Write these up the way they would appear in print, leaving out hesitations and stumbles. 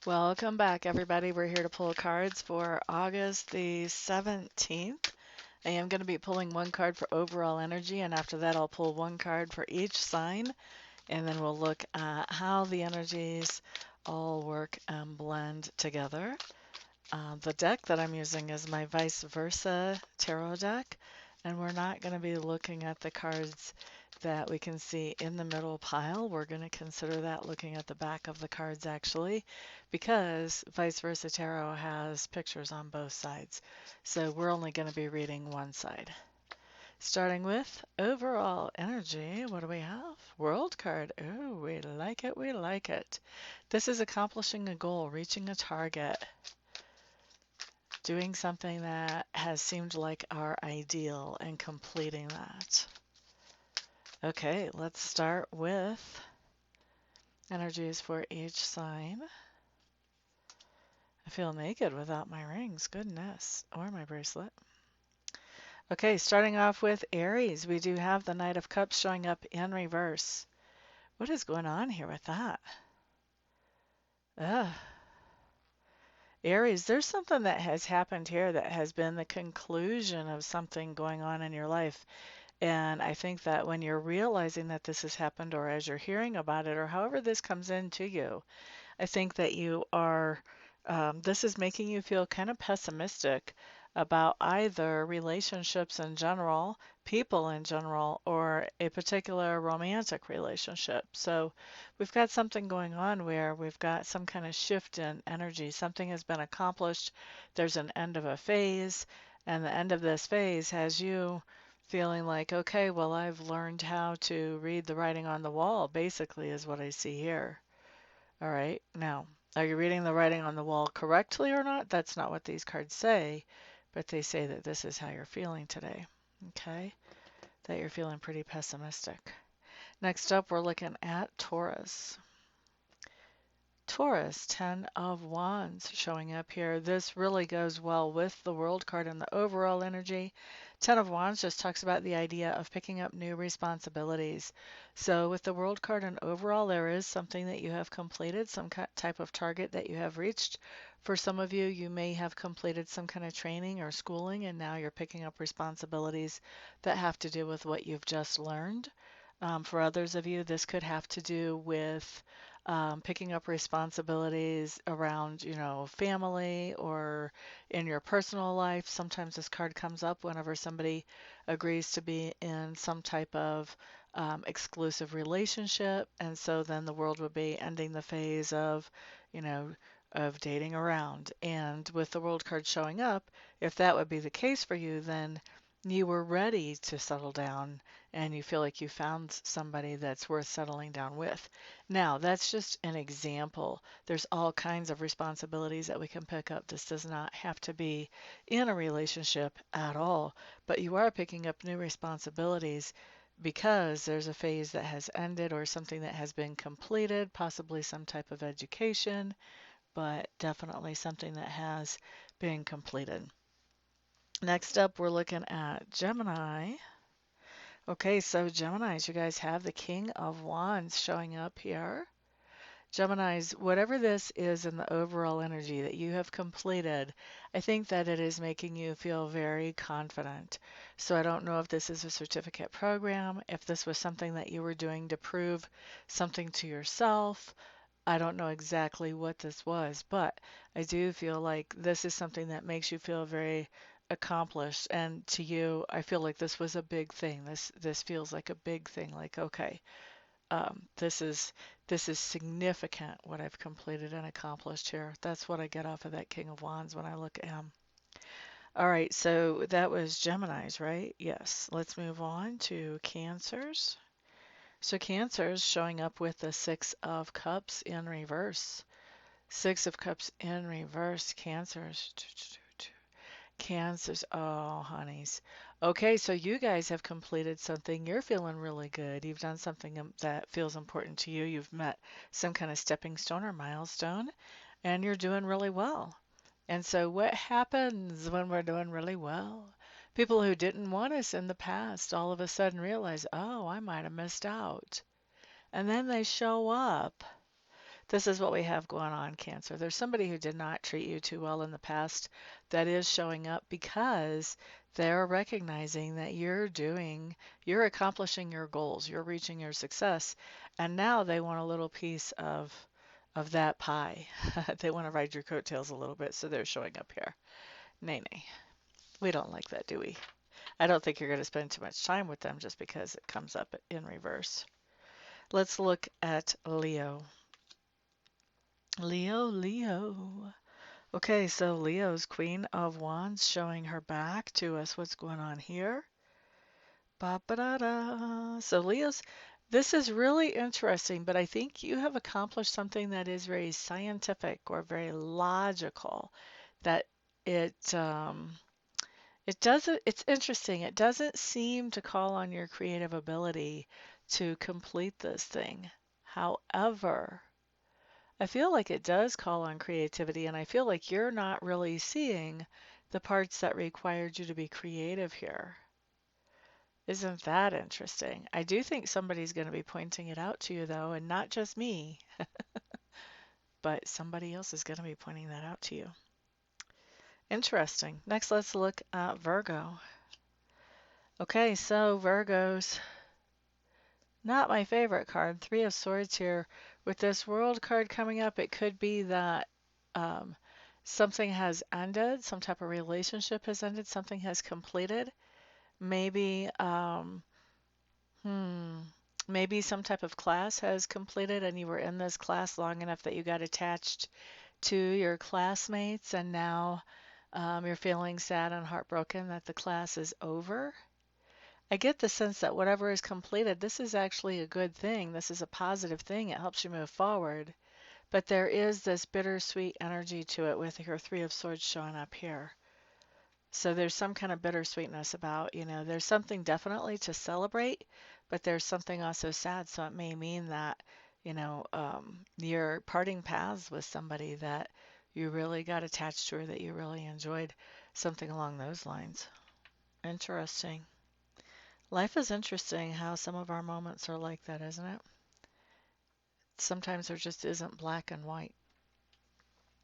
Welcome back, everybody. We're here to pull cards for August the 17th. I am going to be pulling one card for overall energy, and after that, I'll pull one card for each sign, and then we'll look at how the energies all work and blend together. The deck that I'm using is my Vice Versa Tarot deck, and we're not going to be looking at the cards that we can see in the middle pile. We're going to consider that looking at the back of the cards actually, because Vice Versa Tarot has pictures on both sides. So we're only going to be reading one side. Starting with overall energy, what do we have? World card. Oh, we like it, we like it. This is accomplishing a goal, reaching a target, doing something that has seemed like our ideal and completing that. Okay, let's start with energies for each sign. I feel naked without my rings, goodness, or my bracelet. Okay, starting off with Aries, we do have the Knight of Cups showing up in reverse. What is going on here with that? Ugh. Aries, there's something that has happened here that has been the conclusion of something going on in your life. And I think that when you're realizing that this has happened, or as you're hearing about it, or however this comes into you, I think that you are, this is making you feel kind of pessimistic about either relationships in general, people in general, or a particular romantic relationship. So we've got something going on where we've got some kind of shift in energy. Something has been accomplished. There's an end of a phase, and the end of this phase has you feeling like, okay, well, I've learned how to read the writing on the wall, basically, is what I see here. All right. Now, are you reading the writing on the wall correctly or not? That's not what these cards say, but they say that this is how you're feeling today. Okay. That you're feeling pretty pessimistic. Next up, we're looking at Taurus. Taurus, 10 of Wands showing up here. This really goes well with the World card and the overall energy. 10 of Wands just talks about the idea of picking up new responsibilities. So with the World card and overall, there is something that you have completed, some type of target that you have reached. For some of you, you may have completed some kind of training or schooling, and now you're picking up responsibilities that have to do with what you've just learned. For others of you, this could have to do with picking up responsibilities around, family or in your personal life. Sometimes this card comes up whenever somebody agrees to be in some type of exclusive relationship. And so then the world would be ending the phase of, you know, of dating around. And with the world card showing up, if that would be the case for you, then you were ready to settle down and you feel like you found somebody that's worth settling down with. Now, that's just an example. There's all kinds of responsibilities that we can pick up. This does not have to be in a relationship at all, but you are picking up new responsibilities because there's a phase that has ended or something that has been completed, possibly some type of education, but definitely something that has been completed. Next up, we're looking at Gemini. Okay, so Geminis, you guys have the King of Wands showing up here. Geminis, whatever this is in the overall energy that you have completed, I think that it is making you feel very confident. So I don't know if this is a certificate program, if this was something that you were doing to prove something to yourself. I don't know exactly what this was, but I do feel like this is something that makes you feel very accomplished. And to you, I feel like this was a big thing. This feels like a big thing. Like, okay, this is significant what I've completed and accomplished here. That's what I get off of that King of Wands when I look at him. All right, so that was Gemini's, right? Yes. Let's move on to Cancers. So Cancers showing up with the Six of Cups in reverse. Six of Cups in reverse, Cancers. Cancers, oh, honeys. Okay, so you guys have completed something. You're feeling really good. You've done something that feels important to you. You've met some kind of stepping stone or milestone, and you're doing really well. And so, what happens when we're doing really well? People who didn't want us in the past all of a sudden realize, oh, I might have missed out. And then they show up. This is what we have going on, Cancer. There's somebody who did not treat you too well in the past that is showing up because they're recognizing that you're accomplishing your goals, you're reaching your success, and now they want a little piece of that pie. They want to ride your coattails a little bit, so they're showing up here. Nay, nay. We don't like that, do we? I don't think you're going to spend too much time with them just because it comes up in reverse. Let's look at Leo. Leo, Leo. Okay, so Leo's Queen of Wands showing her back to us. What's going on here? Ba-ba-da-da. So Leo's, this is really interesting, but I think you have accomplished something that is very scientific or very logical. That it it doesn't, it's interesting. It doesn't seem to call on your creative ability to complete this thing. However, I feel like it does call on creativity, and I feel like you're not really seeing the parts that required you to be creative here. Isn't that interesting? I do think somebody's going to be pointing it out to you, though, and not just me, but somebody else is going to be pointing that out to you. Interesting. Next, let's look at Virgo. Okay, so Virgos, not my favorite card. Three of Swords here. With this World card coming up, it could be that um, something has ended, some type of relationship has ended, something has completed. Maybe, maybe some type of class has completed and you were in this class long enough that you got attached to your classmates, and now you're feeling sad and heartbroken that the class is over. I get the sense that whatever is completed, this is actually a good thing. This is a positive thing. It helps you move forward. But there is this bittersweet energy to it with your Three of Swords showing up here. So there's some kind of bittersweetness about, there's something definitely to celebrate, but there's something also sad. So it may mean that, you're parting paths with somebody that you really got attached to or that you really enjoyed, something along those lines. Interesting. Life is interesting how some of our moments are like that, isn't it? Sometimes there just isn't black and white.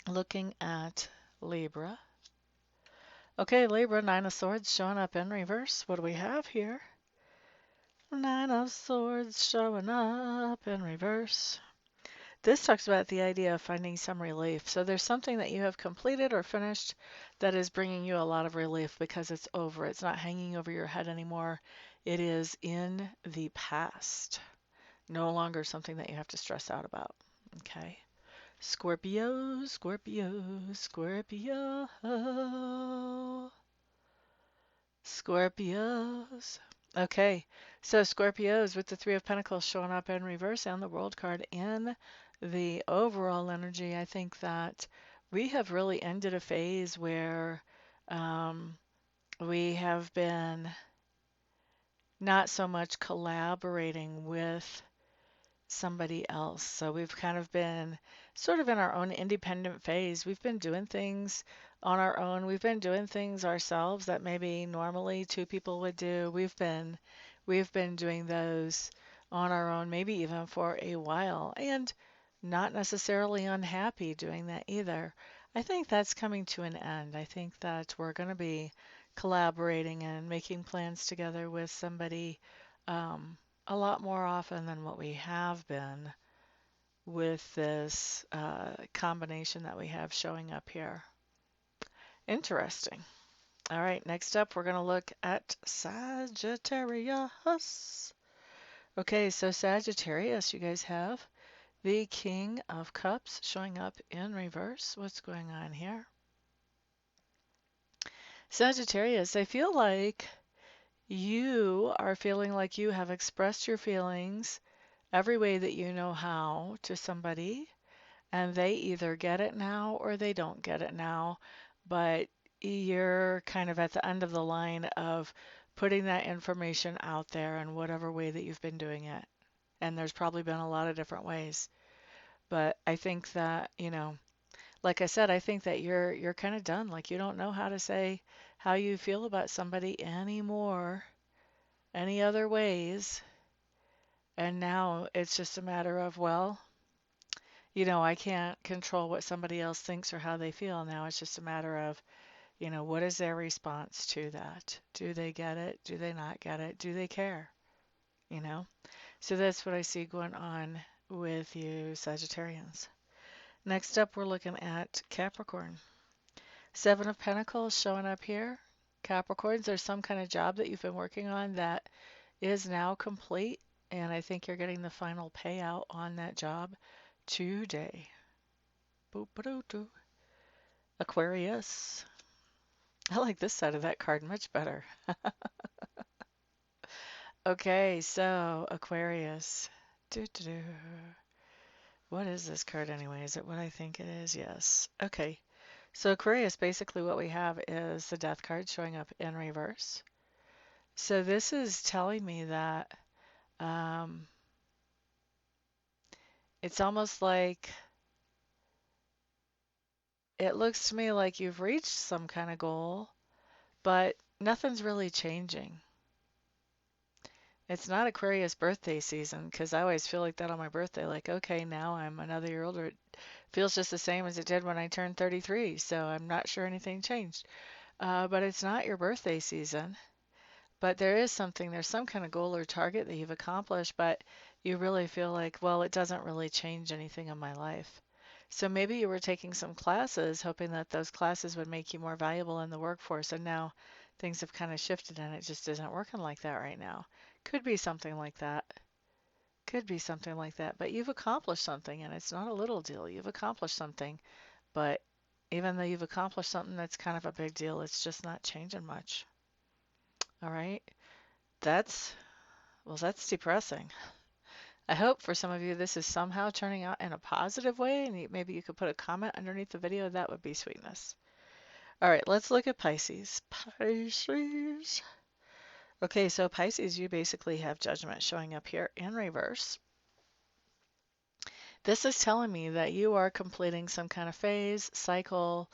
Looking at Libra. Okay, Libra, Nine of Swords showing up in reverse. What do we have here? Nine of Swords showing up in reverse. This talks about the idea of finding some relief. So there's something that you have completed or finished that is bringing you a lot of relief because it's over. It's not hanging over your head anymore. It is in the past. No longer something that you have to stress out about. Okay. Scorpio, Scorpio, Scorpio. Scorpios. Okay, so Scorpios with the Three of Pentacles showing up in reverse and the World card in the overall energy. I think that we have really ended a phase where we have been not so much collaborating with somebody else. So we've kind of been sort of in our own independent phase. We've been doing things on our own. We've been doing things ourselves that maybe normally two people would do. We've been doing those on our own, maybe even for a while, and not necessarily unhappy doing that either. I think that's coming to an end. I think that we're going to be collaborating and making plans together with somebody um, a lot more often than what we have been with this combination that we have showing up here. Interesting. All right, next up, we're going to look at Sagittarius. Okay, so Sagittarius, you guys have the King of Cups showing up in reverse. What's going on here? Sagittarius, I feel like you are feeling like you have expressed your feelings every way that you know how to somebody, and they either get it now or they don't get it now, but you're kind of at the end of the line of putting that information out there in whatever way that you've been doing it. And there's probably been a lot of different ways. But I think that, like I said, I think that you're kind of done. Like you don't know how to say how you feel about somebody anymore, any other ways. And now it's just a matter of, well, I can't control what somebody else thinks or how they feel. Now it's just a matter of, what is their response to that? Do they get it? Do they not get it? Do they care? You know? So that's what I see going on with you, Sagittarians. Next up, we're looking at Capricorn. Seven of Pentacles showing up here. Capricorns, there's some kind of job that you've been working on that is now complete, and I think you're getting the final payout on that job today. Boop-a-doo-doo. Aquarius. I like this side of that card much better. Okay, so Aquarius. Doo-doo-doo. What is this card anyway? Is it what I think it is? Yes. Okay. So Aquarius, basically what we have is the Death card showing up in reverse. So this is telling me that um, it's almost like it looks to me like you've reached some kind of goal, but nothing's really changing. It's not Aquarius birthday season because I always feel like that on my birthday. Like, okay, now I'm another year older. It feels just the same as it did when I turned 33, so I'm not sure anything changed. But it's not your birthday season. But there is something, there's some kind of goal or target that you've accomplished, but you really feel like, well, it doesn't really change anything in my life. So maybe you were taking some classes, hoping that those classes would make you more valuable in the workforce, and now things have kind of shifted and it just isn't working like that right now. Could be something like that. Could be something like that. But you've accomplished something, and it's not a little deal. You've accomplished something, but even though you've accomplished something that's kind of a big deal, it's just not changing much. All right? That's Well, that's depressing. I hope for some of you this is somehow turning out in a positive way, and maybe you could put a comment underneath the video. That would be sweetness. All right, let's look at Pisces. Pisces. Okay, so Pisces, you basically have Judgment showing up here in reverse. This is telling me that you are completing some kind of phase, cycle,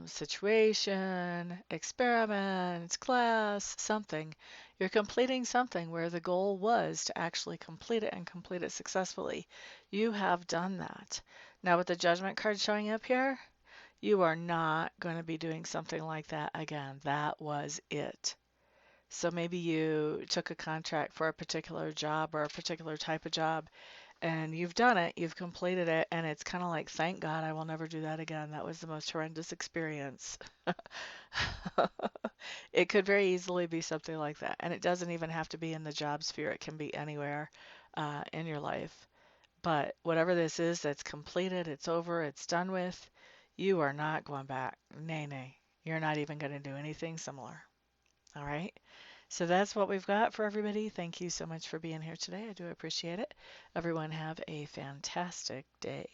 situation, experiment, class, something. You're completing something where the goal was to actually complete it and complete it successfully. You have done that. Now, with the Judgment card showing up here, you are not going to be doing something like that again. That was it. So maybe you took a contract for a particular job or a particular type of job, and you've done it, you've completed it, and it's kind of like, thank God I will never do that again. That was the most horrendous experience. It could very easily be something like that. And it doesn't even have to be in the job sphere, it can be anywhere in your life. But whatever this is that's completed, it's over, it's done with, you are not going back. Nay, nay. You're not even going to do anything similar. All right. So that's what we've got for everybody. Thank you so much for being here today. I do appreciate it. Everyone have a fantastic day.